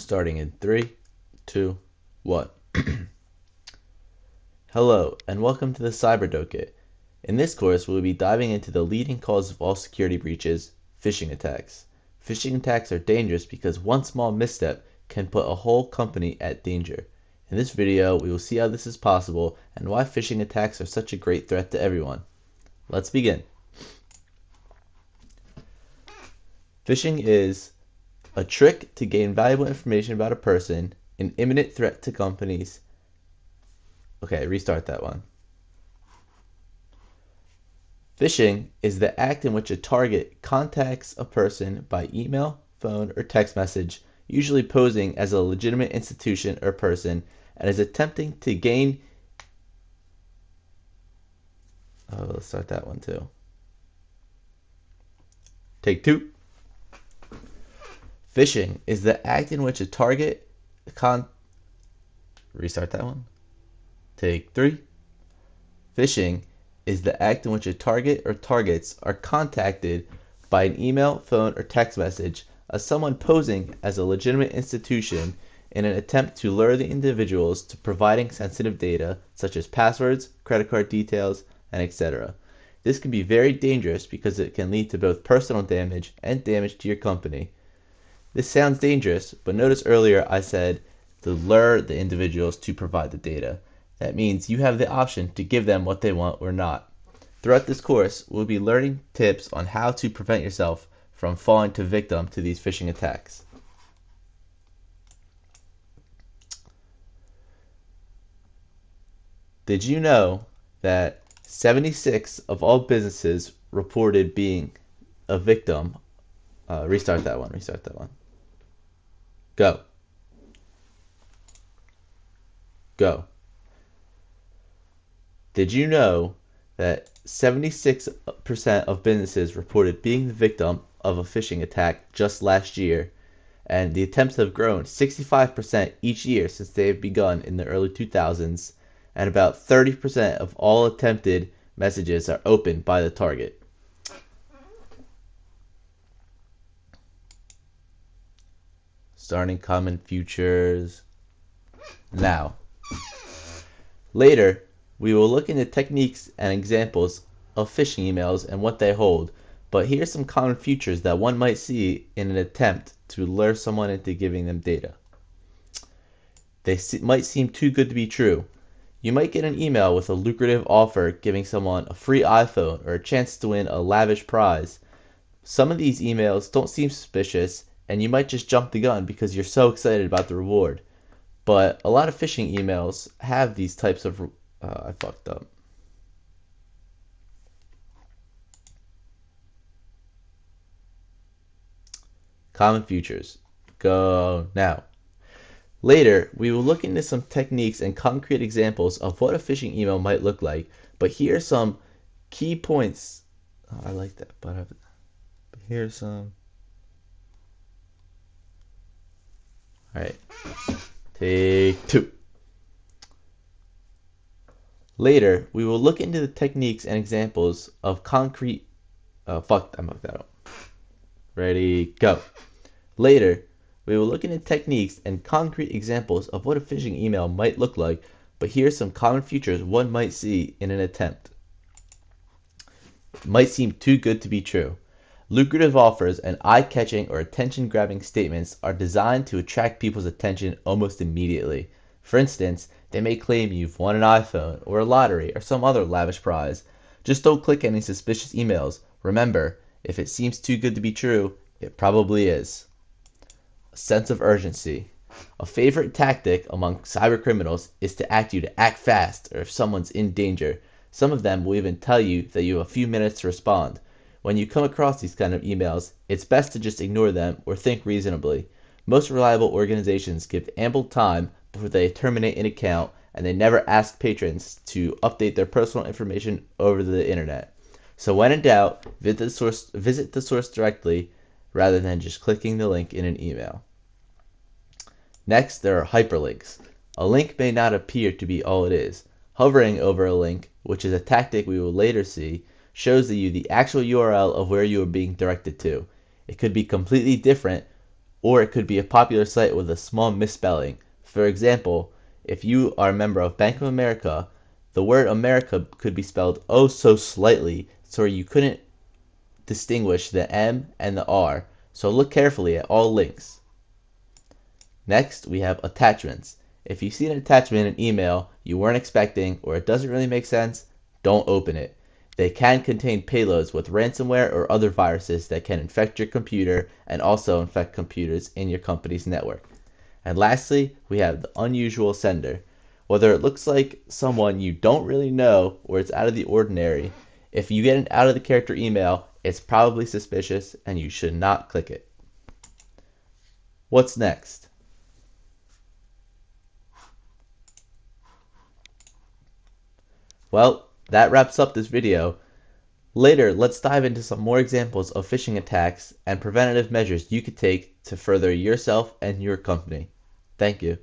Starting in 3, 2, 1. Hello, and welcome to the CyberDocet. In this course, we'll be diving into the leading cause of all security breaches, phishing attacks. Phishing attacks are dangerous because one small misstep can put a whole company at danger. In this video, we will see how this is possible and why phishing attacks are such a great threat to everyone. Let's begin. Phishing is a trick to gain valuable information about a person, an imminent threat to companies. Okay, restart that one. Phishing is the act in which a target contacts a person by email, phone, or text message, usually posing as a legitimate institution or person, and is attempting to gain... Oh, let's start that one too. Take 2. Phishing is the act in which a target Restart that one. Take 3. Phishing is the act in which a target or targets are contacted by an email, phone, or text message as someone posing as a legitimate institution in an attempt to lure the individuals to providing sensitive data such as passwords, credit card details, and etc. This can be very dangerous because it can lead to both personal damage and damage to your company. This sounds dangerous, but notice earlier I said to lure the individuals to provide the data. That means you have the option to give them what they want or not. Throughout this course, we'll be learning tips on how to prevent yourself from falling victim to these phishing attacks. Did you know that 76 of all businesses reported being a victim? Restart that one. Go. Did you know that 76% of businesses reported being the victim of a phishing attack just last year, and the attempts have grown 65% each year since they have begun in the early 2000s, and about 30% of all attempted messages are opened by the target. Starting common features now. Later, we will look into techniques and examples of phishing emails and what they hold, but here's some common features that one might see in an attempt to lure someone into giving them data. They might seem too good to be true. You might get an email with a lucrative offer giving someone a free iPhone or a chance to win a lavish prize. Some of these emails don't seem suspicious, and you might just jump the gun because you're so excited about the reward. But a lot of phishing emails have these types of... I fucked up. Common features. Go now. Later, we will look into some techniques and concrete examples of what a phishing email might look like, but here are some key points. Oh, I like that, but here's some... Alright. Take 2. Later, we will look into the techniques and examples of concrete... I fucked that up. Ready, go. Later, we will look into techniques and concrete examples of what a phishing email might look like, but here are some common features one might see in an attempt. It might seem too good to be true. Lucrative offers and eye-catching or attention-grabbing statements are designed to attract people's attention almost immediately. For instance, they may claim you've won an iPhone or a lottery or some other lavish prize. Just don't click any suspicious emails. Remember, if it seems too good to be true, it probably is. A sense of urgency. A favorite tactic among cybercriminals is to ask you to act fast or if someone's in danger. Some of them will even tell you that you have a few minutes to respond. When you come across these kind of emails, it's best to just ignore them or think reasonably. Most reliable organizations give ample time before they terminate an account, and they never ask patrons to update their personal information over the internet. So when in doubt, visit the source directly rather than just clicking the link in an email. Next, there are hyperlinks. A link may not appear to be all it is. Hovering over a link, which is a tactic we will later see, shows you the actual URL of where you are being directed to. It could be completely different or it could be a popular site with a small misspelling. For example, if you are a member of Bank of America, the word America could be spelled oh so slightly so you couldn't distinguish the M and the R, so look carefully at all links. Next, we have attachments. If you see an attachment in an email you weren't expecting or it doesn't really make sense, don't open it. They can contain payloads with ransomware or other viruses that can infect your computer and also infect computers in your company's network. And lastly, we have the unusual sender. Whether it looks like someone you don't really know or it's out of the ordinary, if you get an out of the character email, it's probably suspicious and you should not click it. What's next? Well, that wraps up this video. Later, let's dive into some more examples of phishing attacks and preventative measures you could take to further yourself and your company. Thank you.